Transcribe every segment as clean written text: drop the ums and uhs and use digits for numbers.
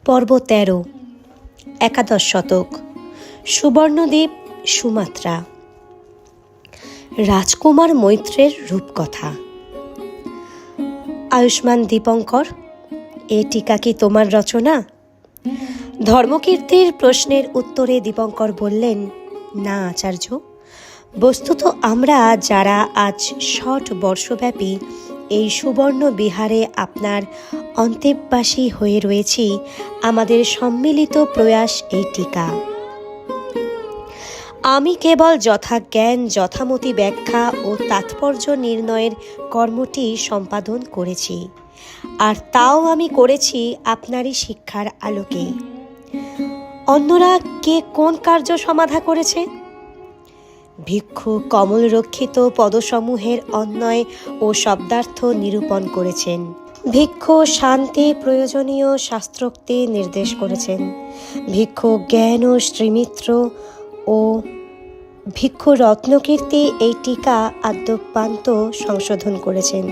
পর্ব ১৩, একাদশ শতক। সুবর্ণদ্বীপ, সুমাত্রা। রাজকুমার মৈত্রের রূপকথা। আয়ুষ্মান দীপঙ্কর, এ টিকা কি তোমার রচনা? ধর্মকীর্তির প্রশ্নের উত্তরে দীপঙ্কর বললেন, না আচার্য, বস্তুত আমরা যারা আজ ৬০ বর্ষব্যাপী এই সুবর্ণ বিহারে আপনার অন্তেবাসী হয়ে রয়েছি, আমাদের সম্মিলিত প্রয়াস এই টিকা। আমি কেবল যথাজ্ঞান যথামতি ব্যাখ্যা ও তাৎপর্য নির্ণয়ের কর্মটি সম্পাদন করেছি, আর তাও আমি করেছি আপনারই শিক্ষার আলোকে। অন্যরা কে কোন কার্য সমাধা করেছে? ভিক্ষু কমলরক্ষিত পদসমূহের অন্বয় ও শব্দার্থ নিরূপণ করেছেন। ভিক্ষু শান্তি প্রয়োজনীয় শাস্ত্রোক্তি নির্দেশ করেছেন। ভিক্ষু জ্ঞান ও শ্রীমিত্র ও ভিক্ষু রত্নকীর্তি এই টিকা আদ্যোপান্ত সংশোধন করেছেন।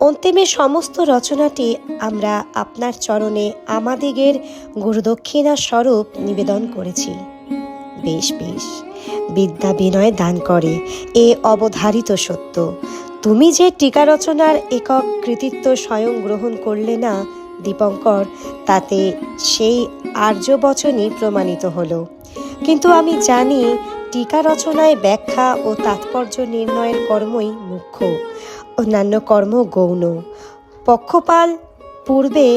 অন্তিমে সমস্ত রচনাটি আমরা আপনার চরণে আমাদিগের গুরুদক্ষিণা স্বরূপ নিবেদন করেছি। বেশ বেশ, বিদ্যা বিনয় দান করে, এ অবধারিত সত্য। তুমি যে টিকা রচনার একক কৃতিত্ব স্বয়ং গ্রহণ করলে না দীপঙ্কর, তাতে সেই আর্যবচনই প্রমাণিত হলো। কিন্তু আমি জানি টিকা রচনায় ব্যাখ্যা ও তাৎপর্য নির্ণয়ের কর্মই মুখ্য, অন্যান্য কর্ম গৌণ। পক্ষপাল পূর্বে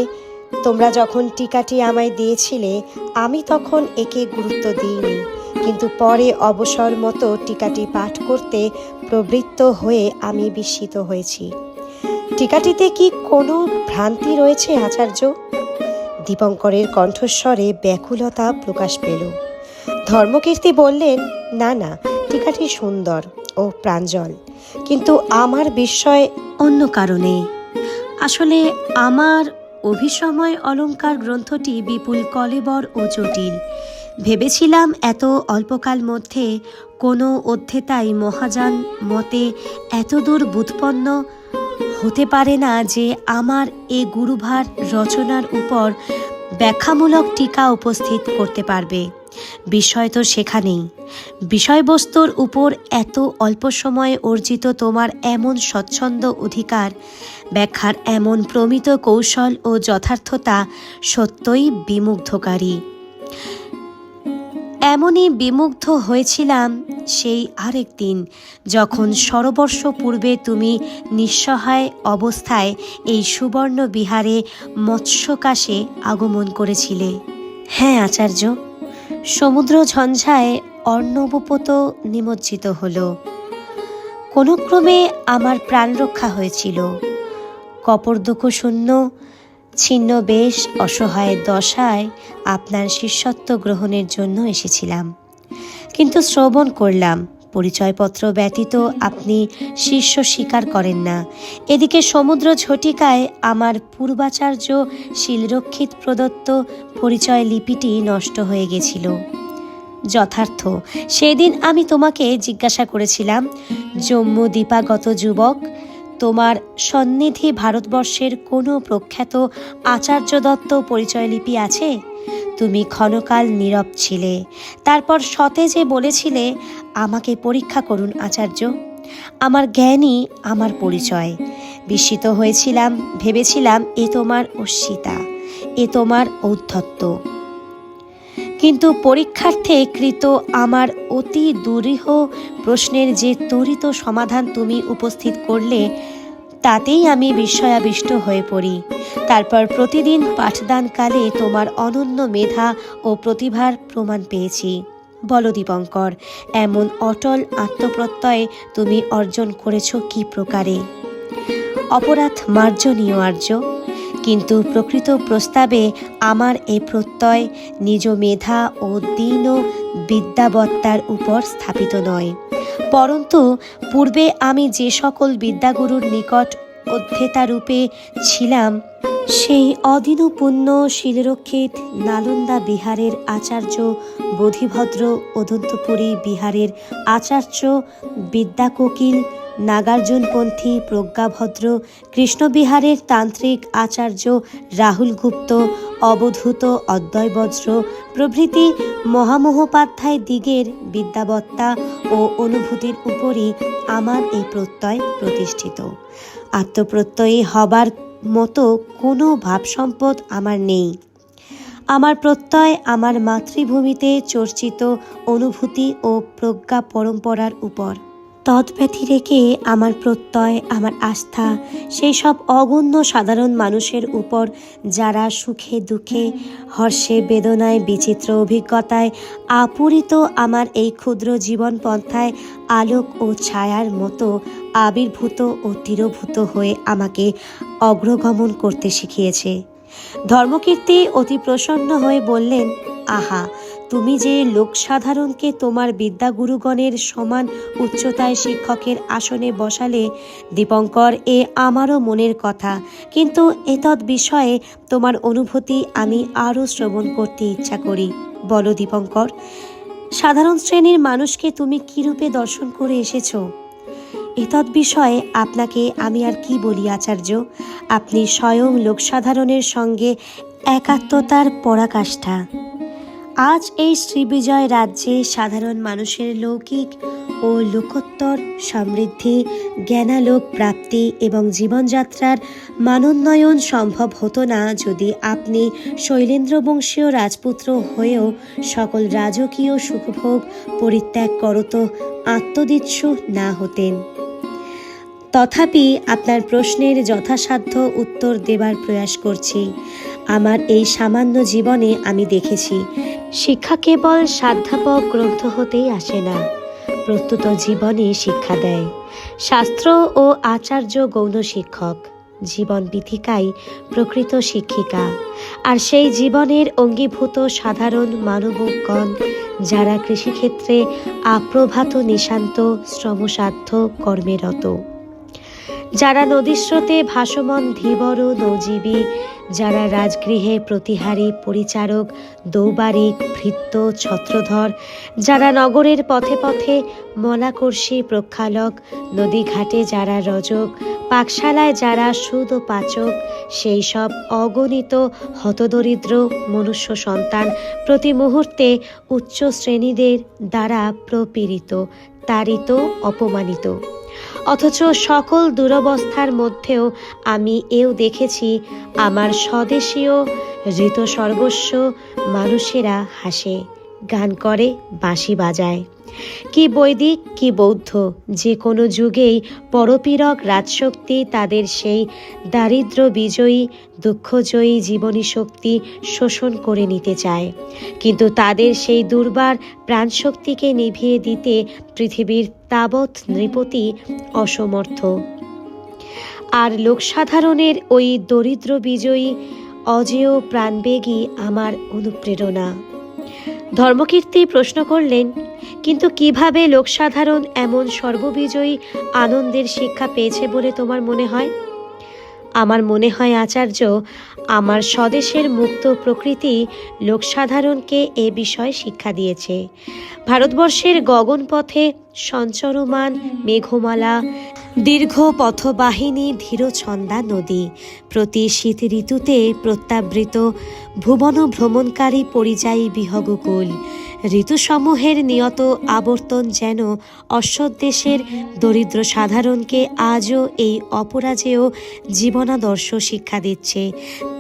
তোমরা যখন টিকাটি আমায় দিয়েছিলে, আমি তখন একে গুরুত্ব দিইনি, কিন্তু পরে অবসর মতো টিকাটি পাঠ করতে প্রবৃত্ত হয়ে আমি বিস্মিত হয়েছি। টিকাটিতে কি কোনো ভ্রান্তি রয়েছে আচার্য? দীপঙ্করের কণ্ঠস্বরে ব্যাকুলতা প্রকাশ পেল। ধর্মকীর্তি বললেন, না না, টিকাটি সুন্দর ও প্রাঞ্জল, কিন্তু আমার বিস্ময় অন্য কারণে। আসলে আমার অভিসময় অলঙ্কার গ্রন্থটি বিপুল কলেবর ও জটিল। ভেবেছিলাম এত অল্পকাল মধ্যে কোনো অধ্যেতাই মহাযান মতে এতদূর বুৎপন্ন হতে পারে না যে আমার এ গুরুভার রচনার উপর ব্যাখ্যামূলক টিকা উপস্থিত করতে পারবে। বিষয় তো সেখানেই। বিষয়বস্তুর উপর এত অল্প সময়ে অর্জিত তোমার এমন স্বচ্ছন্দ অধিকার, ব্যাখ্যার এমন প্রমিত কৌশল ও যথার্থতা সত্যই বিমুগ্ধকারী। এমনই বিমুগ্ধ হয়েছিলাম সেই আরেক দিন, যখন শরবর্ষ পূর্বে তুমি নিঃসহায় অবস্থায় এই সুবর্ণ বিহারে মৎস্যকাশে আগমন করেছিলে। হ্যাঁ আচার্য, সমুদ্র ঝঞ্ঝায় অর্ণবপোত নিমজ্জিত হল। কোনো ক্রমে আমার প্রাণ রক্ষা হয়েছিল। কপর্দকশূন্য ছিন্ন বেশ অসহায় দশায় আপনার শিষ্যত্ব গ্রহণের জন্য এসেছিলাম, কিন্তু শ্রবণ করলাম পরিচয়পত্র ব্যতীত আপনি শিষ্য স্বীকার করেন না। এদিকে সমুদ্র ঝটিকায় আমার পূর্বাচার্য শিলরক্ষিত প্রদত্ত পরিচয় লিপিটি নষ্ট হয়ে গেছিল। যথার্থ সেদিন আমি তোমাকে জিজ্ঞাসা করেছিলাম, জম্মুদ্বীপাগত যুবক, তোমার সন্নিধি ভারতবর্ষের কোনো প্রখ্যাত আচার্য দত্ত পরিচয়লিপি আছে? তুমি ক্ষণকাল নীরব ছিলে, তারপর সতেজে বলেছিলে, আমাকে পরীক্ষা করুন আচার্য, আমার জ্ঞানই আমার পরিচয়। বিস্মিত হয়েছিলাম, ভেবেছিলাম এ তোমার অস্মিতা, এ তোমার ঔদ্ধত্য। কিন্তু পরীক্ষার্থে কৃত আমার অতি দুরূহ প্রশ্নের যে ত্বরিত সমাধান তুমি উপস্থিত করলে, তাতেই আমি বিস্ময়াবিষ্ট হয়ে পড়ি। তারপর প্রতিদিন পাঠদানকালে তোমার অনন্য মেধা ও প্রতিভার প্রমাণ পেয়েছি। বলো দীপঙ্কর, এমন অটল আত্মপ্রত্যয় তুমি অর্জন করেছ কি প্রকারে? অপরাধ মার্জনীয় আর্য, কিন্তু প্রকৃত প্রস্তাবে আমার এ প্রত্যয় নিজ মেধা ও দীন বিদ্যাবত্তার উপর স্থাপিত নয়, পরন্তু পূর্বে আমি যে সকল বিদ্যাগুরুর নিকট অধ্যেতারূপে ছিলাম, সেই অদিনপুণ্য শিলরক্ষিত নালন্দা বিহারের আচার্য বোধিভদ্র, অদন্তপুরী বিহারের আচার্য বিদ্যাকোকিল, নাগার্জুনপন্থী প্রজ্ঞাভদ্র কৃষ্ণবিহারের তান্ত্রিক আচার্য রাহুল গুপ্ত, অবধূত অদ্বয় বজ্র প্রভৃতি মহামহোপাধ্যায় দিগের বিদ্যাবত্তা ও অনুভূতির উপরই আমার এই প্রত্যয় প্রতিষ্ঠিত। আত্মপ্রত্যয়ী হবার মতো কোনো ভাবসম্পদ আমার নেই। আমার প্রত্যয় আমার মাতৃভূমিতে চর্চিত অনুভূতি ও প্রজ্ঞা পরম্পরার উপর। তৎব্যতিরেকে আমার প্রত্যয়, আমার আস্থা সেই সব অগণ্য সাধারণ মানুষের উপর যারা সুখে দুঃখে, হর্ষে বেদনায়, বিচিত্র অভিজ্ঞতায় আপূরিত আমার এই ক্ষুদ্র জীবন পন্থায় আলোক ও ছায়ার মতো আবির্ভূত ও তিরোভূত হয়ে আমাকে অগ্রগমন করতে শিখিয়েছে। ধর্মকীর্তি অতি প্রসন্ন হয়ে বললেন, আহা, তুমি যে লোকসাধারণকে তোমার বিদ্যাগুরুগণের সমান উচ্চতায় শিক্ষকের আসনে বসালে দীপঙ্কর, এ আমারও মনের কথা, কিন্তু এতদ বিষয়ে তোমার অনুভূতি আমি আরও শ্রবণ করতে ইচ্ছা করি। বলো দীপঙ্কর, সাধারণ শ্রেণীর মানুষকে তুমি কিরূপে দর্শন করে এসেছ? এতদ বিষয়ে আপনাকে আমি আর কি বলি আচার্য, আপনি স্বয়ং লোকসাধারণের সঙ্গে একাত্মতার পরাকাষ্ঠা। আজ এই শ্রীবিজয় রাজ্যে সাধারণ মানুষের লৌকিক ও লোকোত্তর সমৃদ্ধি, জ্ঞানালোক প্রাপ্তি এবং জীবনযাত্রার মানোন্নয়ন সম্ভব হতো না যদি আপনি শৈলেন্দ্রবংশীয় রাজপুত্র হয়েও সকল রাজকীয় সুখভোগ পরিত্যাগ করত আত্মদিৎসু না হতেন। তথাপি আপনার প্রশ্নের যথাসাধ্য উত্তর দেবার প্রয়াস করছি। আমার এই সামান্য জীবনে আমি দেখেছি, শিক্ষা কেবল সাধ্যাপক গ্রন্থ হতেই আসে না, প্রত্যুত জীবনে শিক্ষা দেয়। শাস্ত্র ও আচার্য গৌণ শিক্ষক, জীবন বিথিকাই প্রকৃত শিক্ষিকা। আর সেই জীবনের অঙ্গীভূত সাধারণ মানবগণ যারা কৃষিক্ষেত্রে আপ্রভাত নিশান্ত শ্রমসাধ্য কর্মেরত, যারা নদীস্রোতে ভাসমান ধীবর নৌজীবী, যারা রাজগৃহে প্রতিহারী পরিচারক, দৌবারিক, ভৃত্য, ছত্রধর, যারা নগরের পথে পথে মলাকর্ষী প্রক্ষালক, নদীঘাটে যারা রজক, পাকশালায় যারা সুদ ও পাচক, সেই সব অগণিত হতদরিদ্র মনুষ্য সন্তান প্রতি মুহূর্তে উচ্চ শ্রেণীদের দ্বারা প্রপীড়িত, তাড়িত, অপমানিত। অথচ সকল দুরবস্থার মধ্যেও আমি এও দেখেছি, আমার স্বদেশীয় ঋত সর্বস্ব মানুষেরা হাসে, গান করে, বাঁশি বাজায়। কি বৈদিক কি বৌদ্ধ, যে কোনো যুগেই পরপীড়ক রাজশক্তি তাদের সেই দারিদ্র বিজয়ী দুঃখজয়ী জীবনী শক্তি শোষণ করে নিতে চায়, কিন্তু তাদের সেই দুর্বার প্রাণশক্তিকে নিভিয়ে দিতে পৃথিবীর তাবৎ নৃপতি অসমর্থ। আর লোকসাধারণের ওই দরিদ্র বিজয়ী অজেয় প্রাণবেগী আমার অনুপ্রেরণা। ধর্মকীর্তি প্রশ্ন করলেন, কিন্তু কিভাবে লোকসাধারণ এমন সর্ববিজয়ী আনন্দের শিক্ষা পেয়েছে বলে তোমার মনে হয়? আমার মনে হয় আচার্য, আমার স্বদেশের মুক্ত প্রকৃতি লোকসাধারণকে এ বিষয়ে শিক্ষা দিয়েছে। ভারতবর্ষের গগনপথে সঞ্চরমান মেঘমালা, দীর্ঘ পথবাহিনী ধীরছন্দা নদী, প্রতি শীত ঋতুতে প্রত্যাবৃত ভুবন ভ্রমণকারী পরিযায়ী বিহগকুল, ঋতুসমূহের নিয়ত আবর্তন যেন অশ্বদেশের দরিদ্র সাধারণকে আজও এই অপরাজেয় জীবনাদর্শ শিক্ষা দিচ্ছে।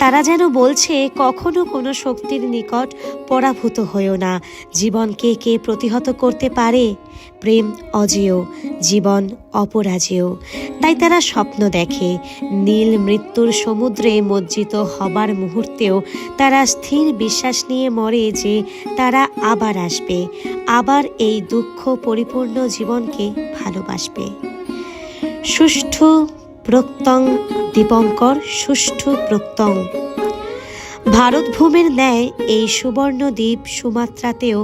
তারা যেন বলছে, কখনো কোনো শক্তির নিকট পরাভূত হয়েও না, জীবনকে কে প্রতিহত করতে পারে? প্রেম অজেয়, জীবন অপরাজেয়। তাই তারা স্বপ্ন দেখে, নীল মৃত্যুর সমুদ্রে মজ্জিত হবার মুহূর্তেও তারা স্থির বিশ্বাস নিয়ে মরে যে তারা আবার আসবে, আবার এই দুঃখ পরিপূর্ণ জীবনকে ভালোবাসবে। সুষ্ঠু প্রত্যং দীপঙ্কর, সুষ্ঠু প্রত্যং। ভারতভূমির ন্যায় এই সুবর্ণদ্বীপ সুমাত্রাতেও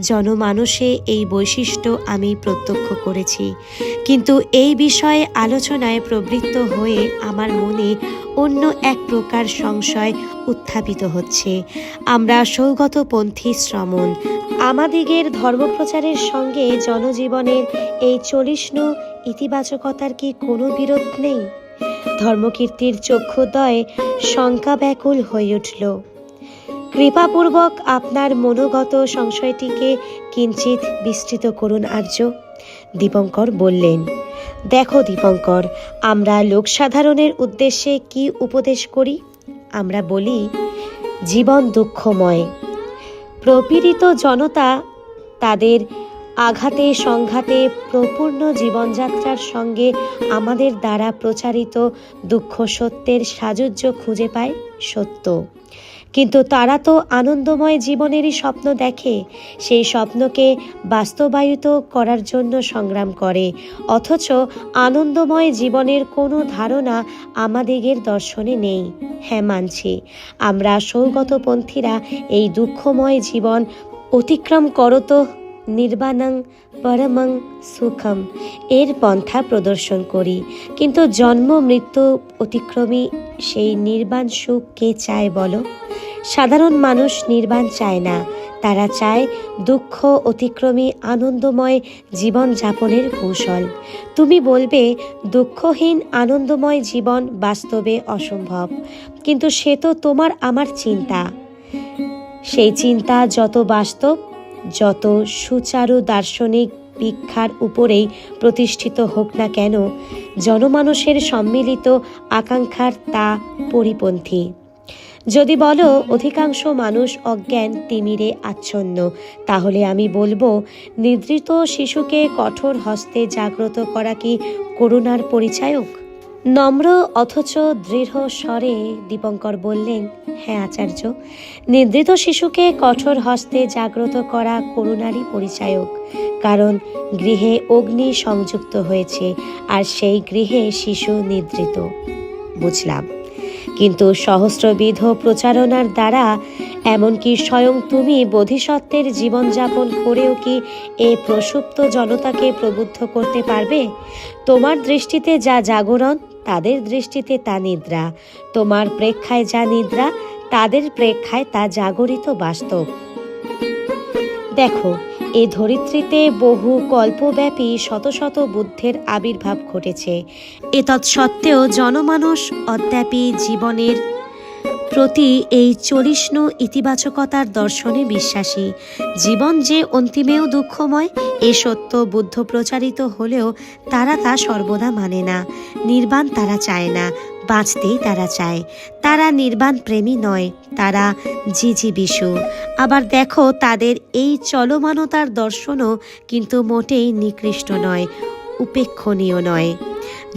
জনমানসে এই বৈশিষ্ট্য আমি প্রত্যক্ষ করেছি, কিন্তু এই বিষয়ে আলোচনায় প্রবৃত্ত হয়ে আমার মনে অন্য এক প্রকার সংশয় উত্থাপিত হচ্ছে। আমরা সৌগতপন্থী শ্রমণ, আমাদিগের ধর্মপ্রচারের সঙ্গে জনজীবনের এই চলিষ্ণু ইতিবাচকতার কি কোনো বিরোধ নেই? ধর্মকীর্তির চক্ষুদ্বয়ে শঙ্কা ব্যাকুল হয়ে উঠল। কৃপাপূর্বক আপনার মনোগত সংশয়টিকে কিঞ্চিত বিস্তৃত করুন আর্য। দীপঙ্কর বললেন, দেখো দীপঙ্কর, আমরা লোকসাধারণের উদ্দেশ্যে কি উপদেশ করি? আমরা বলি, জীবন দুঃখময়। প্রপীড়িত জনতা তাদের আঘাতে সংঘাতে প্রপূর্ণ জীবনযাত্রার সঙ্গে আমাদের দ্বারা প্রচারিত দুঃখ সত্যের সাযুজ্য খুঁজে পায় সত্য। কিন্তু তারা তো আনন্দময় জীবনেরই স্বপ্ন দেখে, সেই স্বপ্নকে বাস্তবায়িত করার জন্য সংগ্রাম করে, অথচ আনন্দময় জীবনের কোনো ধারণা আমাদিগের দর্শনে নেই। হ্যাঁ, মানছি, আমরা সৌগতপন্থীরা এই দুঃখময় জীবন অতিক্রম করত নির্বাণং পরমং সুখম এর পন্থা প্রদর্শন করি। কিন্তু জন্ম মৃত্যু অতিক্রমী সেই নির্বাণ সুখ কে চায় বলো? সাধারণ মানুষ নির্বাণ চায় না, তারা চায় দুঃখ অতিক্রমী আনন্দময় জীবন যাপনের কৌশল। তুমি বলবে, দুঃখহীন আনন্দময় জীবন বাস্তবে অসম্ভব, কিন্তু সে তো তোমার আমার চিন্তা। সেই চিন্তা যত বাস্তব, যত সুচারু দার্শনিক ভিক্ষার উপরেই প্রতিষ্ঠিত হোক না কেন, জনমানুষের সম্মিলিত আকাঙ্ক্ষার তা পরিপন্থী। যদি বলো অধিকাংশ মানুষ অজ্ঞান তিমিরে আচ্ছন্ন, তাহলে আমি বলবো, নিদ্রিত শিশুকে কঠোর হস্তে জাগ্রত করা কি করুণার পরিচায়ক? নম্র অথচ দৃঢ় স্বরে দীপঙ্কর বললেন, হ্যাঁ আচার্য, নিদ্রিত শিশুকে কঠোর হস্তে জাগ্রত করা করুণারই পরিচায়ক। কারণ গৃহে অগ্নি সংযুক্ত হয়েছে, আর সেই গৃহে শিশু নিদ্রিত। বুঝলাম, কিন্তু সহস্রবিধ প্রচারণার দ্বারা, এমনকি স্বয়ং তুমি বোধিসত্ত্বের জীবনযাপন করেও কি এ প্রসুপ্ত জনতাকে প্রবুদ্ধ করতে পারবে? তোমার দৃষ্টিতে যা জাগরণ, তাদের দৃষ্টিতে তা নিদ্রা। তোমার প্রেক্ষায় যা নিদ্রা, তাদের প্রেক্ষায় তা জাগরিত বাস্তব। দেখো, এ ধরিত্রীতে বহু কল্পব্যাপী শত শত বুদ্ধের আবির্ভাব ঘটেছে। এতৎসত্ত্বেও জনমানুষ অদ্যাপি জীবনের প্রতি এই চলিষ্ণু ইতিবাচকতার দর্শনে বিশ্বাসী। জীবন যে অন্তিমেও দুঃখময়, এ সত্য বুদ্ধ প্রচারিত হলেও তারা তা সর্বদা মানে না। নির্বাণ তারা চায় না, বাঁচতেই তারা চায়। তারা নির্বাণ প্রেমী নয়, তারা জিজিবিষু। আবার দেখো, তাদের এই চলমানতার দর্শনও কিন্তু মোটেই নিকৃষ্ট নয়, উপেক্ষণীয় নয়।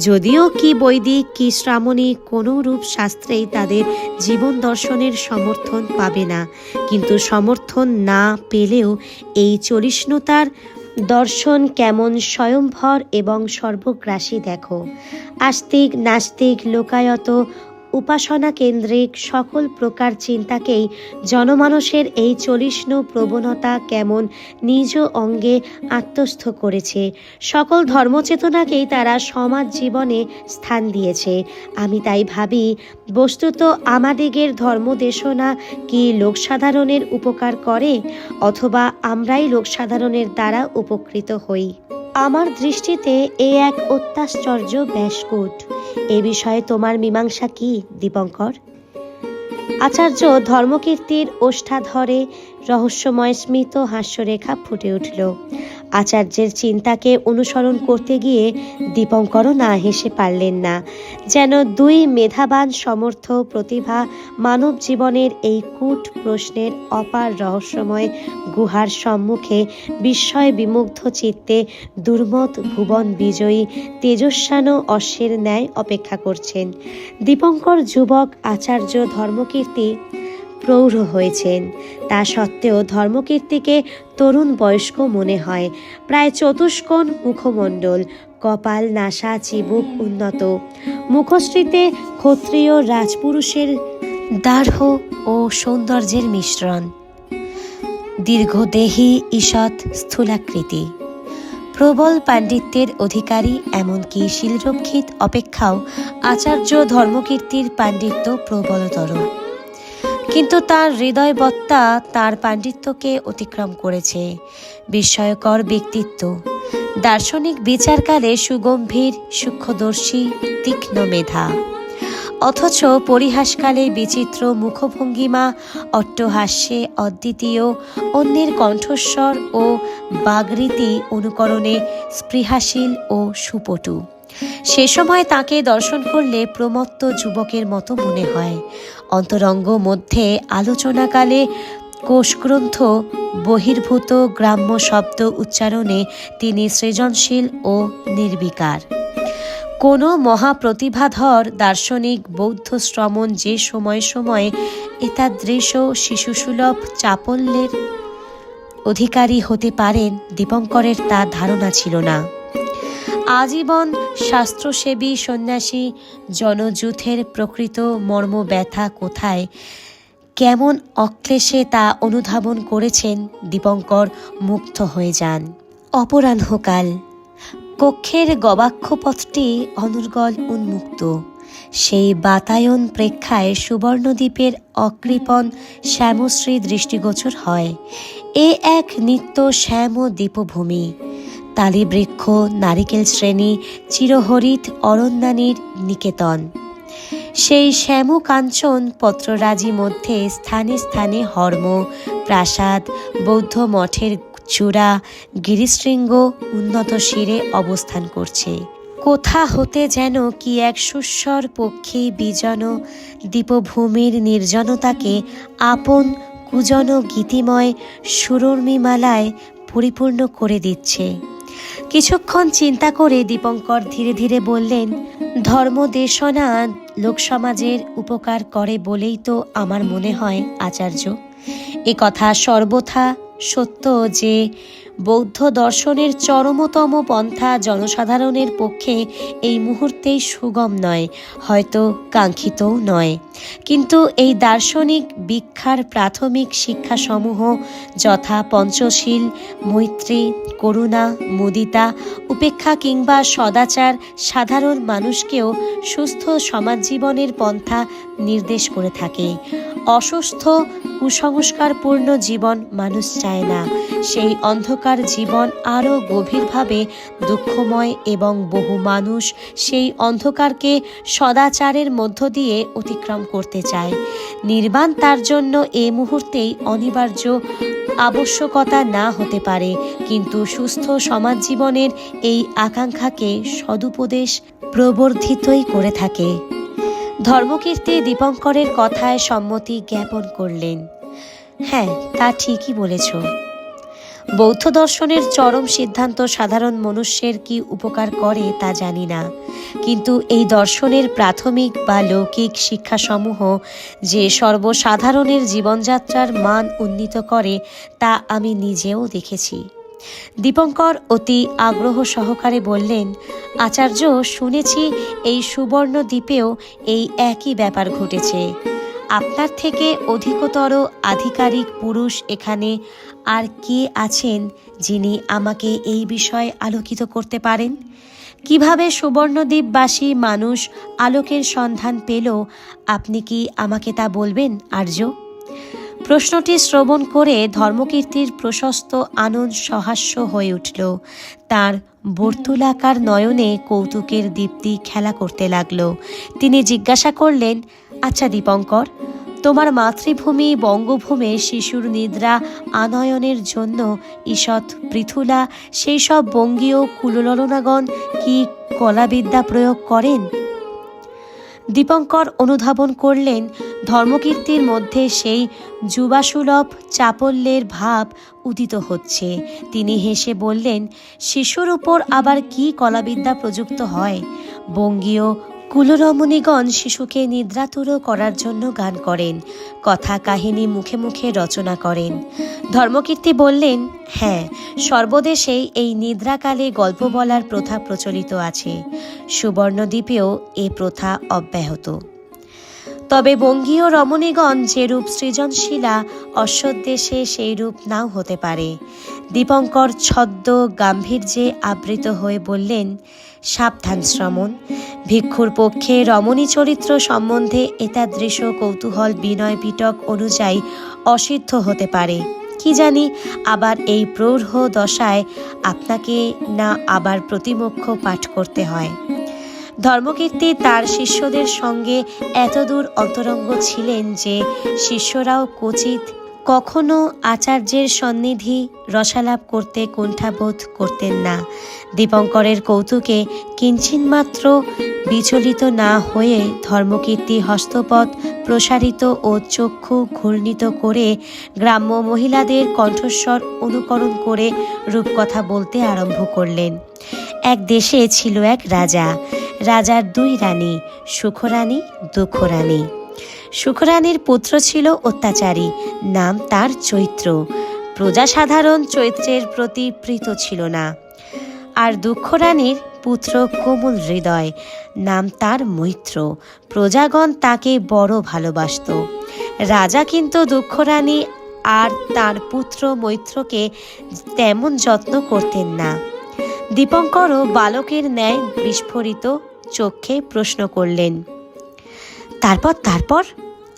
যদিও কি বৈদিক কি শ্রামণী কোনো রূপ শাস্ত্রেই তাদের জীবন দর্শনের সমর্থন পাবে না, কিন্তু সমর্থন না পেলেও এই চলিষ্ণুতার দর্শন কেমন স্বয়ংভর এবং সর্বগ্রাসী দেখো। আস্তিক নাস্তিক লোকায়ত উপাসনা কেন্দ্রিক সকল প্রকার চিন্তাকেই জনমানুষের এই চলিষ্ণু প্রবণতা কেমন নিজ অঙ্গে আত্মস্থ করেছে। সকল ধর্মচেতনাকেই তারা সমাজ জীবনে স্থান দিয়েছে। আমি তাই ভাবি, বস্তুত আমাদিগের ধর্মদেশনা কি লোকসাধারণের উপকার করে, অথবা আমরাই লোকসাধারণের দ্বারা উপকৃত হই? আমার দৃষ্টিতে এ এক অত্যাশ্চর্য ব্যাসকূট। এ বিষয়ে তোমার মীমাংসা কি দীপঙ্কর? আচার্য ধর্মকীর্তির ওষ্ঠাধরে রহস্যময় স্মিত হাস্যরেখা ফুটে উঠল। আচার্যের চিন্তাকে অনুসরণ করতে গিয়ে দীপঙ্করও না হেসে পারলেন না। যেন দুই মেধাবান সমর্থ প্রতিভা মানব জীবনের এই কূট প্রশ্নের অপার রহস্যময় গুহার সম্মুখে বিস্ময় বিমুগ্ধ চিত্তে দুর্মত ভুবন বিজয়ী তেজস্বান অশ্বের ন্যায় অপেক্ষা করছেন। দীপঙ্কর যুবক আচার্য ধর্মকীর্তি প্রৌঢ় হয়েছেন, তা সত্ত্বেও ধর্মকীর্তিকে তরুণ বয়স্ক মনে হয়। প্রায় চতুষ্কোণ মুখমণ্ডল, কপাল নাসা চিবুক উন্নত, মুখশ্রীতে ক্ষত্রিয় রাজপুরুষের দার্ঢ় ও সৌন্দর্যের মিশ্রণ। দীর্ঘদেহী ঈষৎ স্থূলাকৃতি, প্রবল পাণ্ডিত্যের অধিকারী, এমনকি শিলরক্ষিত অপেক্ষাও আচার্য ধর্মকীর্তির পাণ্ডিত্য প্রবলতর। কিন্তু তার হৃদয়বত্তা তার পাণ্ডিত্যকে অতিক্রম করেছে। বিস্ময়কর ব্যক্তিত্ব, দার্শনিক বিচারকালে সুগম্ভীর, সূক্ষ্মদর্শী, তীক্ষ্ণ মেধা, অথচ পরিহাসকালে বিচিত্র মুখভঙ্গিমা, অট্টহাস্যে অদ্বিতীয়, অন্যের কণ্ঠস্বর ও বাগরীতি অনুকরণে স্পৃহাশীল ও সুপটু। সে সময় তাকে দর্শন করলে প্রমত্ত যুবকের মতো মনে হয়। অন্তরঙ্গ মধ্যে আলোচনাকালে কোষগ্রন্থ বহির্ভূত গ্রাম্য শব্দ উচ্চারণে তিনি সৃজনশীল ও নির্বিকার। কোনো মহাপ্রতিভাধর দার্শনিক বৌদ্ধ শ্রমণ যে সময়ে সময়ে এতাদৃশ শিশুসুলভ চাপল্যের অধিকারী হতে পারেন, দীপঙ্করের তা ধারণা ছিল না। আজীবন শাস্ত্রসেবী সন্ন্যাসী জনযূথের প্রকৃত মর্ম ব্যথা কোথায়, কেমন অক্লেশে তা অনুধাবন করেছেন দীপঙ্কর মুগ্ধ হয়ে যান। অপরাহ্নকাল, কক্ষের গবাক্ষপথটি অনর্গল উন্মুক্ত। সেই বাতায়ন প্রেক্ষায় সুবর্ণদ্বীপের অকৃপণ শ্যামশ্রী দৃষ্টিগোচর হয়। এ এক নিত্য শ্যাম দ্বীপভূমি। তালিবৃক্ষ, নারিকেল শ্রেণী, চিরহরিত অরণ্যানীর নিকেতন। সেই শ্যাম কাঞ্চন পত্ররাজি মধ্যে স্থানে স্থানে হর্ম, প্রাসাদ, বৌদ্ধ মঠের চূড়া, গিরিশৃঙ্গ উন্নত শিরে অবস্থান করছে। কোথা হতে যেন কি এক সুস্বর পক্ষী বিজন দ্বীপভূমির নির্জনতাকে আপন কুজন গীতিময় সুরর্মিমালায় পরিপূর্ণ করে দিচ্ছে। কিছুক্ষণ চিন্তা করে দীপঙ্কর ধীরে ধীরে বললেন, ধর্মদেশনা লোকসমাজের উপকার করে বলেই তো আমার মনে হয় আচার্য, এ কথা সর্বথা সত্য যে বৌদ্ধ দর্শনের চরমতম পন্থা জনসাধারণের পক্ষে এই মুহূর্তেই সুগম নয়, হয়তো কাঙ্ক্ষিতও নয়। কিন্তু এই দার্শনিক ভিক্ষার প্রাথমিক শিক্ষাসমূহ যথা পঞ্চশীল, মৈত্রী, করুণা, মুদিতা, উপেক্ষা কিংবা সদাচার সাধারণ মানুষকেও সুস্থ সমাজজীবনের পন্থা নির্দেশ করে থাকে। অসুস্থ কুসংস্কারপূর্ণ জীবন মানুষ চায় না। সেই অন্ধকার জীবন আরও গভীরভাবে দুঃখময় এবং বহু মানুষ সেই অন্ধকারকে সদাচারের মধ্য দিয়ে অতিক্রম করতে চায়। নির্বাণ তার জন্য এ মুহূর্তেই অনিবার্য আবশ্যকতা না হতে পারে, কিন্তু সুস্থ সমাজ জীবনের এই আকাঙ্ক্ষাকে সদুপদেশ প্রবর্ধিতই করে থাকে। ধর্মকীর্তি দীপঙ্করের কথায় সম্মতি জ্ঞাপন করলেন। হ্যাঁ, তা ঠিকই বলেছ। বৌদ্ধ দর্শনের চরম সিদ্ধান্ত সাধারণ মনুষ্যের কি উপকার করে তা জানি না, কিন্তু এই দর্শনের প্রাথমিক বা লৌকিক শিক্ষাসমূহ যে সর্বসাধারণের জীবনযাত্রার মান উন্নীত করে তা আমি নিজেও দেখেছি। দীপঙ্কর অতি আগ্রহ সহকারে বললেন, আচার্য, শুনেছি এই সুবর্ণ দ্বীপেও এই একই ব্যাপার ঘটেছে। আপনার থেকে অধিকতর আধিকারিক পুরুষ এখানে আর কে আছেন যিনি আমাকে এই বিষয়ে আলোকিত করতে পারেন? কিভাবে সুবর্ণদ্বীপবাসী মানুষ আলোকের সন্ধান পেল, আপনি কি আমাকে তা বলবেন আর্য? প্রশ্নটি শ্রবণ করে ধর্মকীর্তির প্রশস্ত আনন্দ সহাস্য হয়ে উঠল। তার বর্তুলাকার নয়নে কৌতুকের দীপ্তি খেলা করতে লাগল। তিনি জিজ্ঞাসা করলেন, আচ্ছা দীপঙ্কর, তোমার মাতৃভূমি বঙ্গভূমে শিশুর নিদ্রা আনয়নের জন্য ঈষৎ পৃথুলা সেই সব বঙ্গীয় কুলললনাগণ কি কলাবিদ্যা প্রয়োগ করেন? দীপঙ্কর অনুধাবন করলেন ধর্মকীর্তির মধ্যে সেই যুবাসুলভ চাপল্যের ভাব উদিত হচ্ছে। তিনি হেসে বললেন, শিশুর উপর আবার কি কলাবিদ্যা প্রযুক্ত হয়? বঙ্গীয় কুলরমণীগণ শিশুকে নিদ্রাতুর করার জন্য গান করেন, কথা কাহিনী মুখে মুখে রচনা করেন। ধর্মকীর্তি বললেন, হ্যাঁ, সর্বদেশেই এই নিদ্রাকালে গল্প বলার প্রথা প্রচলিত আছে। সুবর্ণদ্বীপেও এ প্রথা অব্যাহত। তবে বঙ্গীয় রমণীগণ যেরূপ সৃজনশীলা, অশ্বদেশে সেই রূপ নাও হতে পারে। দীপঙ্কর ছদ্ম গাম্ভীর্যে আবৃত হয়ে বললেন, সাবধান শ্রমণ, ভিক্ষুর পক্ষে রমণী চরিত্র সম্বন্ধে এতাদৃশ কৌতূহল বিনয় পিটক অনুযায়ী অসিদ্ধ হতে পারে। কি জানি আবার এই প্রৌঢ় দশায় আপনাকে না আবার প্রতিমোক্ষ পাঠ করতে হয়। ধর্মকীর্তি তার শিষ্যদের সঙ্গে এতদূর অন্তরঙ্গ ছিলেন যে শিষ্যরাও ক্বচিৎ কখনো আচার্যের সন্নিধি রসালাপ করতে কুণ্ঠাবোধ করতেন না। দীপঙ্করের কৌতুকে কিঞ্চিন্মাত্র বিচলিত না হয়ে ধর্মকীর্তি হস্তপদ প্রসারিত ও চক্ষু ঘূর্ণিত করে গ্রাম্য মহিলাদের কণ্ঠস্বর অনুকরণ করে রূপকথা বলতে আরম্ভ করলেন। এক দেশে ছিল এক রাজা। রাজার দুই রানী, সুখরানী, দুঃখরানী। সুখরানীর পুত্র ছিল অত্যাচারী, নাম তার চৈত্র। প্রজা সাধারণ চৈত্রের প্রতি প্রীত ছিল না। আর দুঃখরানীর পুত্র কোমল হৃদয়, নাম তার মৈত্র। প্রজাগণ তাকে বড় ভালোবাসত। রাজা কিন্তু দুঃখরানী আর তার পুত্র মৈত্রকে তেমন যত্ন করতেন না। দীপঙ্করও বালকের ন্যায় বিস্ফোরিত চোখে প্রশ্ন করলেন, তারপর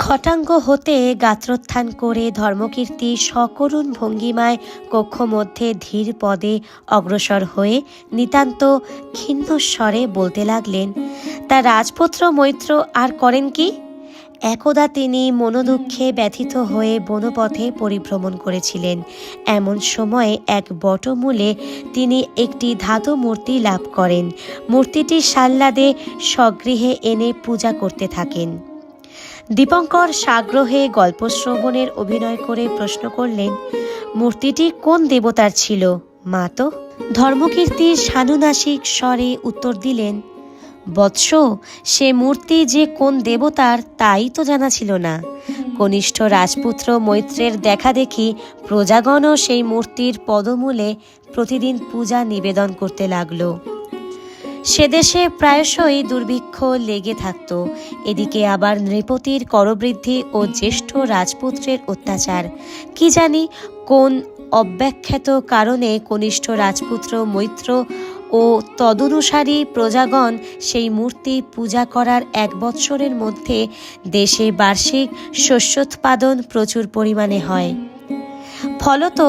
খটাঙ্গ হতে গাত্রোত্থান করে ধর্মকীর্তি সকরুণ ভঙ্গিমায় কক্ষ মধ্যে ধীর পদে অগ্রসর হয়ে নিতান্ত ক্ষীণস্বরে বলতে লাগলেন, তা রাজপুত্র মৈত্র আর করেন কি? একদা তিনি মনোদুঃখে ব্যথিত হয়ে বনপথে পরিভ্রমণ করেছিলেন। এমন সময়ে এক বটমূলে তিনি একটি ধাতু মূর্তি লাভ করেন। মূর্তিটি সাল্লাদে স্বগৃহে এনে পূজা করতে থাকেন। দীপঙ্কর সাগ্রহে গল্প শ্রবণের অভিনয় করে প্রশ্ন করলেন, মূর্তিটি কোন দেবতার ছিল মা? তো ধর্মকীর্তি সানুনাসিক স্বরে উত্তর দিলেন, বৎস, সে মূর্তি যে কোন দেবতার তাই তো জানা ছিল না। কনিষ্ঠ রাজপুত্র মৈত্রের দেখা দেখি প্রজাগণও সেই মূর্তির পদমূলে প্রতিদিন পূজা নিবেদন করতে লাগল। সে দেশে প্রায়শই দুর্ভিক্ষ লেগে থাকত। এদিকে আবার নৃপতির করবৃদ্ধি ও জ্যেষ্ঠ রাজপুত্রের অত্যাচার। কি জানি কোন অব্যাখ্যাত কারণে কনিষ্ঠ রাজপুত্র মৈত্র ও তদনুসারী প্রজাগণ সেই মূর্তি পূজা করার 1 বৎসরের মধ্যে দেশে বার্ষিক শস্যোৎপাদন প্রচুর পরিমাণে হয়। ফলত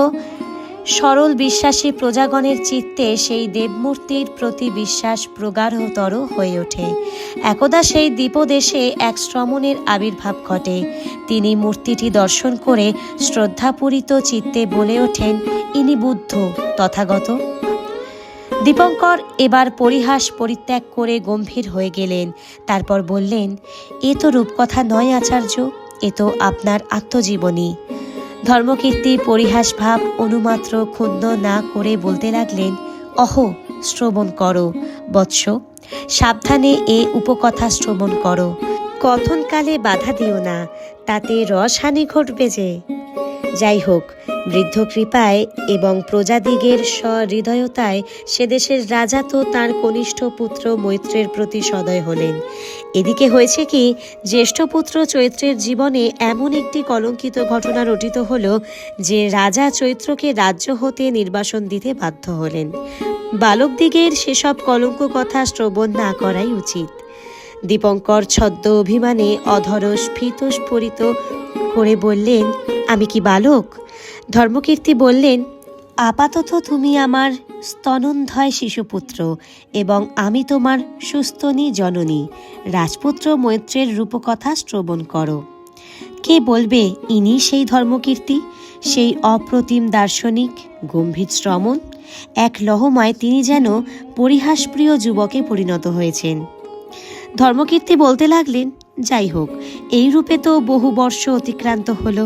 সরল বিশ্বাসী প্রজাগণের চিত্তে সেই দেবমূর্তির প্রতি বিশ্বাস প্রগাঢ়তর হয়ে ওঠে। একদা সেই দ্বীপদেশে এক শ্রমণের আবির্ভাব ঘটে। তিনি মূর্তিটি দর্শন করে শ্রদ্ধাপূরিত চিত্তে বলে ওঠেন, ইনি বুদ্ধ তথাগত। দীপঙ্কর এবার পরিহাস পরিত্যাগ করে গম্ভীর হয়ে গেলেন। তারপর বললেন, এ তো রূপকথা নয় আচার্য, এ তো আপনার আত্মজীবনী। ধর্মকীর্তি পরিহাস ভাব অনুমাত্র ক্ষুণ্ণ না করে বলতে লাগলেন, অহো, শ্রবণ করো বৎস, সাবধানে এ উপকথা শ্রবণ করো। কথনকালে বাধা দিও না, তাতে রসহানি ঘটবে যে। যাই হোক, বৃদ্ধ কৃপায় এবং প্রজাদিগের সহৃদয়তায় সে দেশের রাজা তো তাঁর কনিষ্ঠ পুত্র মৈত্রের প্রতি সদয় হলেন। এদিকে হয়েছে কি, জ্যেষ্ঠ পুত্র চৈত্রের জীবনে এমন একটি কলঙ্কিত ঘটনা রটিত হল যে রাজা চৈত্রকে রাজ্য হতে নির্বাসন দিতে বাধ্য হলেন। বালকদিগের সেসব কলঙ্ক কথা শ্রবণ না করাই উচিত। দীপঙ্কর ছদ্ম অভিমানে অধর স্ফীতস্ফুরিত করে বললেন, আমি কি বালক? ধর্মকীর্তি বললেন, আপাতত তুমি আমার স্তনন্ধয় শিশুপুত্র এবং আমি তোমার সুস্তনী জননী। রাজপুত্র মৈত্রের রূপকথা শ্রবণ করো। কে বলবে ইনি সেই ধর্মকীর্তি, সেই অপ্রতিম দার্শনিক, গম্ভীর শ্রমণ? এক লহমায় তিনি যেন পরিহাসপ্রিয় যুবকে পরিণত হয়েছেন। ধর্মকীর্তি বলতে লাগলেন, যাই হোক, এই রূপে তো বহু বর্ষ অতিক্রান্ত হল।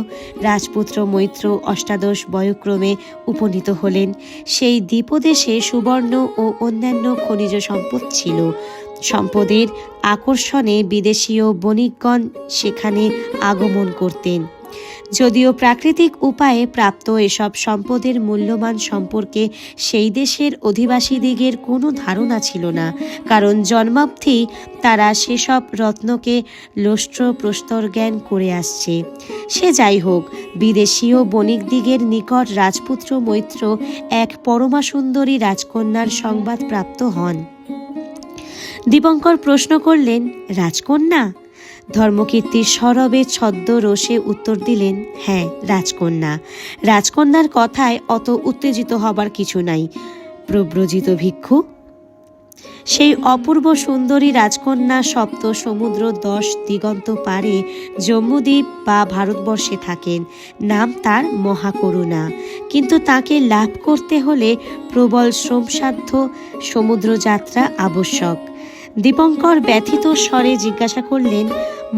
রাজপুত্র মৈত্র অষ্টাদশ বয়ক্রমে উপনীত হলেন। সেই দ্বীপদেশে সুবর্ণ ও অন্যান্য খনিজ সম্পদ ছিল। সম্পদের আকর্ষণে বিদেশীয় বণিকগণ সেখানে আগমন করতেন। যদিও প্রাকৃতিক উপায়ে প্রাপ্ত এসব সম্পদের মূল্যমান সম্পর্কে সেই দেশের অধিবাসীদিগের কোনো ধারণা ছিল না, কারণ জন্মাবধি তারা সেসব রত্নকে লোষ্ট্র প্রস্তর জ্ঞান করে আসছে। সে যাই হোক, বিদেশীয় বণিকদিগের নিকট রাজপুত্র মৈত্র এক পরমা সুন্দরী রাজকন্যার সংবাদ প্রাপ্ত হন। দীপঙ্কর প্রশ্ন করলেন, রাজকন্যা? ধর্মকীর্তি সরবে ছদ্ম রোষে উত্তর দিলেন, হ্যাঁ, রাজকন্যা। রাজকন্যার কথায় অত উত্তেজিত হবার কিছু নাই, প্রব্রজিত ভিক্ষু। সেই অপূর্ব সুন্দরী রাজকন্যা সপ্ত সমুদ্র 10 দিগন্ত পারে জম্মুদ্বীপ বা ভারতবর্ষে থাকেন। নাম তার মহাকরুণা। কিন্তু তাকে লাভ করতে হলে প্রবল শ্রমসাধ্য সমুদ্রযাত্রা আবশ্যক। দীপঙ্কর ব্যথিত স্বরে জিজ্ঞাসা করলেন,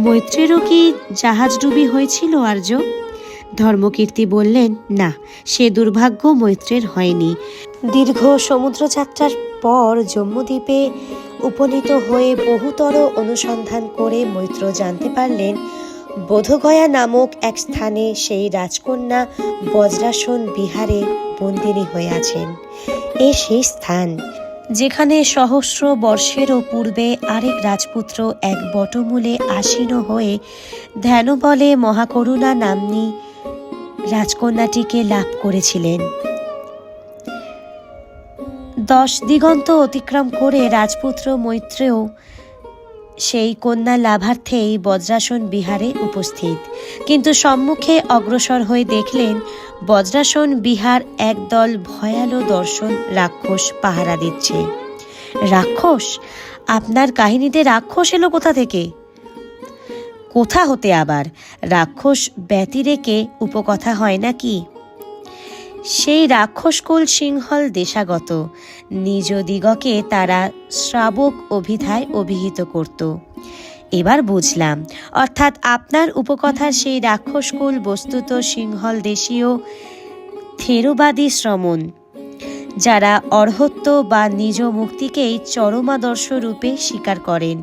মৈত্রেরও কি জাহাজডুবি হয়েছিল আর্য? ধর্মকীর্তি বললেন, না, সে দুর্ভাগ্য মৈত্রের হয়নি। দীর্ঘ সমুদ্রযাত্রার পর জম্মুদ্বীপে উপনীত হয়ে বহুতর অনুসন্ধান করে মৈত্র জানতে পারলেন বোধগয়া নামক এক স্থানে সেই রাজকন্যা বজ্রাসন বিহারে বন্দিনী হয়ে আছেন। এ সেই স্থান যেখানে সহস্র বর্ষেরও পূর্বে আরেক রাজপুত্র এক বটমূলে আসীন হয়ে ধ্যানবলে মহাকরুণা নাম্নী রাজকন্যাটিকে লাভ করেছিলেন। 10 দিগন্ত অতিক্রম করে রাজপুত্র মৈত্রেয় সেই কন্যা লাভার্থেই বজ্রাসন বিহারে উপস্থিত। কিন্তু সম্মুখে অগ্রসর হয়ে দেখলেন বজ্রাসন বিহার একদল ভয়ালো দর্শন রাক্ষস পাহারা দিচ্ছে। রাক্ষস? আপনার কাহিনীতে রাক্ষস এলো কোথা থেকে? কোথা হতে আবার? রাক্ষস ব্যতিরেকে উপকথা হয় নাকি? সেই রাক্ষসকুল সিংহল দেশাগত। নিজ দিগকে তারা শ্রাবক অভিধায় অভিহিত করত। এবার বুঝলাম, অর্থাৎ আপনার উপকথার সেই রাক্ষসকুল বস্তুত সিংহল দেশীয় থেরবাদী শ্রমণ, যারা অর্হত্ব বা নিজ মুক্তিকেই চরমাদর্শ রূপে স্বীকার করেন।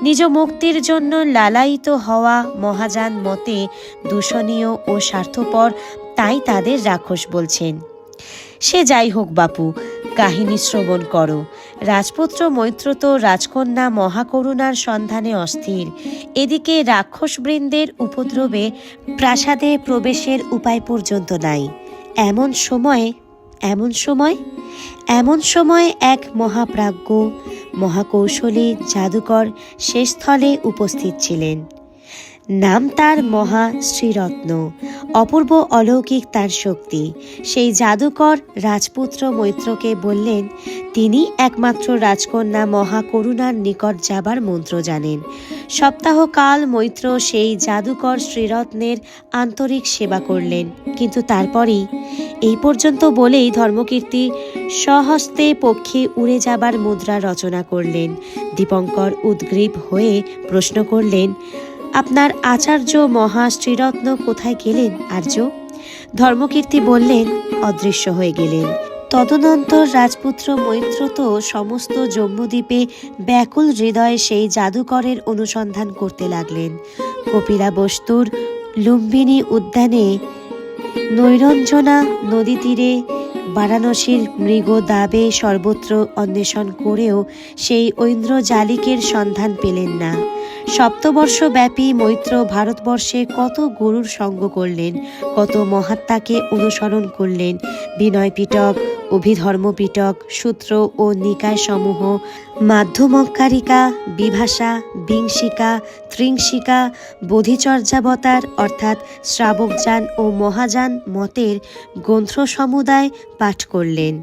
নিজ মুক্তির জন্য লালায়িত হওয়া মহাযান মতে দূষণীয় ও স্বার্থপর, তাই তাদের রাক্ষস বলছেন। সে যাই হোক বাপু, কাহিনী শ্রবণ করো। রাজপুত্র মৈত্র তো রাজকন্যা মহাকরুণার সন্ধানে অস্থির। এদিকে রাক্ষসবৃন্দের উপদ্রবে প্রাসাদে প্রবেশের উপায় পর্যন্ত নাই। এমন সময় এক মহাপ্রাজ্ঞ মহাকৌশলী জাদুকর সে স্থলে উপস্থিত ছিলেন। নাম তার মহা শ্রীরত্ন। অপূর্ব অলৌকিক তার শক্তি। সেই জাদুকর রাজপুত্র মৈত্রকে বললেন তিনি একমাত্র রাজকন্যা মহাকরুণার নিকট যাবার মন্ত্র জানেন। সপ্তাহকাল মৈত্র সেই জাদুকর শ্রীরত্নের আন্তরিক সেবা করলেন। কিন্তু তারপরেই এই পর্যন্ত বলেই ধর্মকীর্তি স্বহস্তে পক্ষী উড়ে যাবার মুদ্রা রচনা করলেন। দীপঙ্কর উদ্গ্রীব হয়ে প্রশ্ন করলেন, আপনার আচার্য মহা শ্রীরত্ন কোথায় গেলেন আর্য? ধর্মকীর্তি বললেন, অদৃশ্য হয়ে গেলেন। তদনন্তর রাজপুত্র মৈত্র তো সমস্ত জম্মুদ্বীপে ব্যাকুল হৃদয়ে সেই জাদুকরের অনুসন্ধান করতে লাগলেন। কপিলাবস্তুর লুম্বিনী উদ্যানে, নৈরঞ্জনা নদী তীরে, বারাণসীর মৃগদাবে সর্বত্র অন্বেষণ করেও সেই ঐন্দ্রজালিকের সন্ধান পেলেন না। সপ্তবর্ষব্যাপী মৈত্র ভারতবর্ষে কত গুরুর সঙ্গ করলেন, কত মহাত্মাকে অনুসরণ করলেন। বিনয় পিটক, অভিধর্ম পিটক, সূত্র ও নিকায় সমূহ, মাধ্যমকারিকা, বিভাষা, বিংশিকা, ত্রিংশিকা, বোধিচর্যাবতার অর্থাৎ শ্রাবকযান ও মহাযান মতের গ্রন্থ সমুদায় পাঠ করলেন।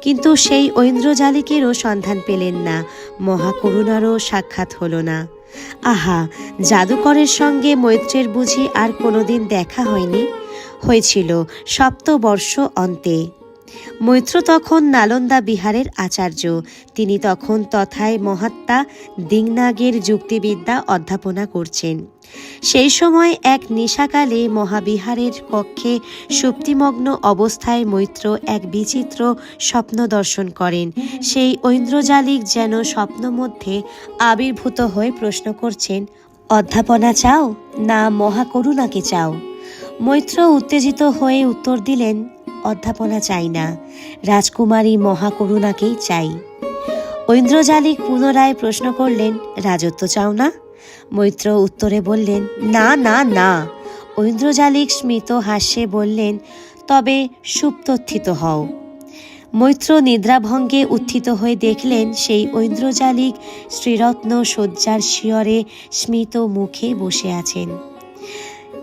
কিন্তু সেই ঐন্দ্রজালিকেরও সন্ধান পেলেন না, মহাকরুণারও সাক্ষাৎ হল না। আহা, জাদুকরের সঙ্গে মৈত্রের বুঝি আর কোনোদিন দেখা হয়নি? হয়েছিল সপ্তবর্ষ অন্তে। মৈত্র তখন নালন্দা বিহারের আচার্য। তিনি তখন তথায় মহাত্মা দিংনাগের যুক্তিবিদ্যা অধ্যাপনা করছেন। সেই সময় এক নিশাকালে মহাবিহারের কক্ষে সুপ্তিমগ্ন অবস্থায় মৈত্র এক বিচিত্র স্বপ্ন দর্শন করেন। সেই ঐন্দ্রজালিক যেন স্বপ্ন মধ্যে আবির্ভূত হয়ে প্রশ্ন করছেন, অধ্যাপনা চাও না মহাকরুণাকে চাও? মৈত্র উত্তেজিত হয়ে উত্তর দিলেন, অধ্যাপনা চাই না, রাজকুমারী মহাকরুণাকেই চাই। ঐন্দ্রজালিক পুনরায় প্রশ্ন করলেন, রাজত্ব চাও না? মৈত্র উত্তরে বললেন, না না না। ঐন্দ্রজালিক স্মিত হাস্যে বললেন, তবে সুপ্তথিত হও। মৈত্র নিদ্রাভঙ্গে উত্থিত হয়ে দেখলেন সেই ঐন্দ্রজালিক শ্রীরত্ন শয্যার শিয়রে স্মিত মুখে বসে আছেন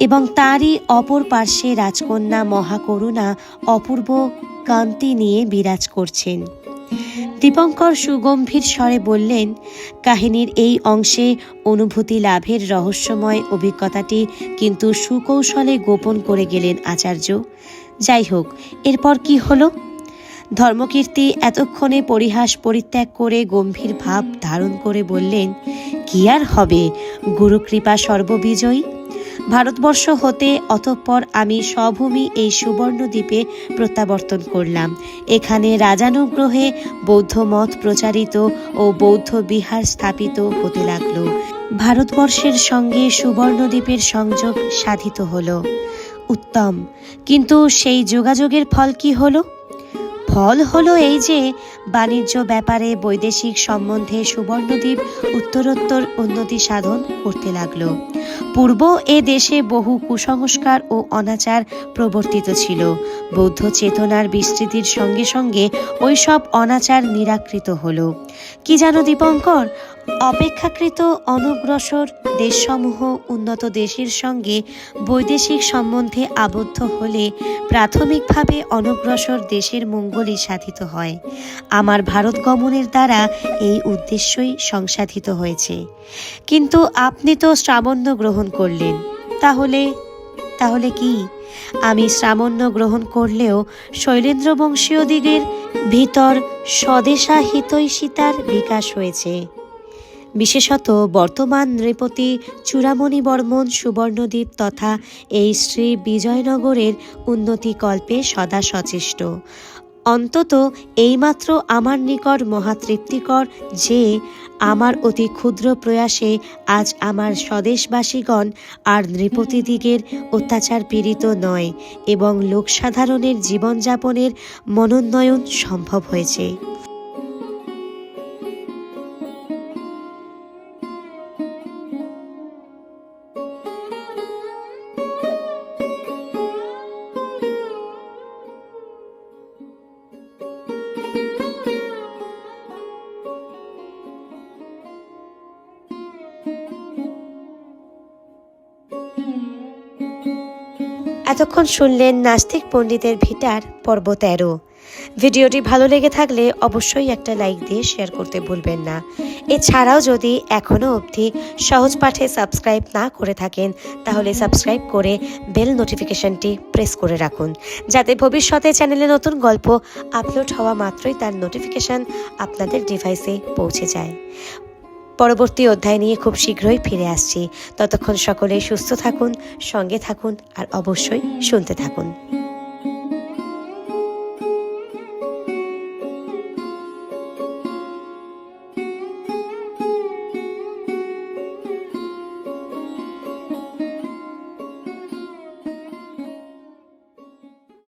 এবং তারই অপর পার্শ্বে রাজকন্যা মহাকরুণা অপূর্ব কান্তি নিয়ে বিরাজ করছেন। দীপঙ্কর সুগম্ভীর স্বরে বললেন, কাহিনীর এই অংশে অনুভূতি লাভের রহস্যময় অভিজ্ঞতাটি কিন্তু সুকৌশলে গোপন করে গেলেন আচার্য। যাই হোক, এরপর কি হলো? ধর্মকীর্তি এতক্ষণে পরিহাস পরিত্যাগ করে গম্ভীর ভাব ধারণ করে বললেন, কি আর হবে, গুরুকৃপা সর্ববিজয়ী। ভারতবর্ষ হতে অতঃপর আমি স্বভূমি এই সুবর্ণদ্বীপে প্রত্যাবর্তন করলাম। এখানে রাজানুগ্রহে বৌদ্ধ মত প্রচারিত ও বৌদ্ধ বিহার স্থাপিত হতে লাগল। ভারতবর্ষের সঙ্গে সুবর্ণদ্বীপের সংযোগ সাধিত হল। উত্তম, কিন্তু সেই যোগাযোগের ফল কি হলো? ফল হলো এই যে বাণিজ্য ব্যাপারে বৈদেশিক সম্বন্ধে সুবর্ণদ্বীপ উত্তরোত্তর উন্নতি সাধন করতে লাগলো। পূর্ব এ দেশে বহু কুসংস্কার ও অনাচার প্রবর্তিত ছিল। বৌদ্ধ চেতনার বিস্তৃতির সঙ্গে সঙ্গে ওই সব অনাচার নিরাকৃত হলো। কি জানো দীপঙ্কর, অপেক্ষাকৃত অনগ্রসর দেশসমূহ উন্নত দেশের সঙ্গে বৈদেশিক সম্বন্ধে আবদ্ধ হলে প্রাথমিকভাবে অনগ্রসর দেশের মঙ্গলই সাধিত হয়। আমার ভারত গমনের দ্বারা এই উদ্দেশ্যই সংসাধিত হয়েছে। কিন্তু আপনি তো শ্রাবণ্য গ্রহণ করলেন, তাহলে কি? আমি শ্রাবণ্য গ্রহণ করলেও শৈলেন্দ্র বংশীয়দিগের ভিতর স্বদেশাহিতৈষিতার বিকাশ হয়েছে। বিশেষত বর্তমান নৃপতি চূড়ামণি বর্মন সুবর্ণদ্বীপ তথা এই শ্রী বিজয়নগরের উন্নতিকল্পে সদা সচেষ্ট। অন্তত এইমাত্র আমার নিকট মহাতৃপ্তিকর যে আমার অতি ক্ষুদ্র প্রয়াসে আজ আমার স্বদেশবাসীগণ আর নৃপতিদিগের অত্যাচার পীড়িত নয় এবং লোকসাধারণের জীবনযাপনের মনোন্নয়ন সম্ভব হয়েছে। এতক্ষণ শুনলেন নাস্তিক পণ্ডিতের ভিটার পর্ব 13। ভিডিওটি ভালো লেগে থাকলে অবশ্যই একটা লাইক দিয়ে শেয়ার করতে ভুলবেন না। এছাড়াও যদি এখনও অবধি সহজ পাঠে সাবস্ক্রাইব না করে থাকেন তাহলে সাবস্ক্রাইব করে বেল নোটিফিকেশনটি প্রেস করে রাখুন, যাতে ভবিষ্যতে চ্যানেলে নতুন গল্প আপলোড হওয়া মাত্রই তার নোটিফিকেশন আপনাদের ডিভাইসে পৌঁছে যায়। পরবর্তী অধ্যায় নিয়ে খুব শীঘ্রই ফিরে আসছি। ততক্ষণ সকলেই সুস্থ থাকুন, সঙ্গে থাকুন আর অবশ্যই শুনতে থাকুন।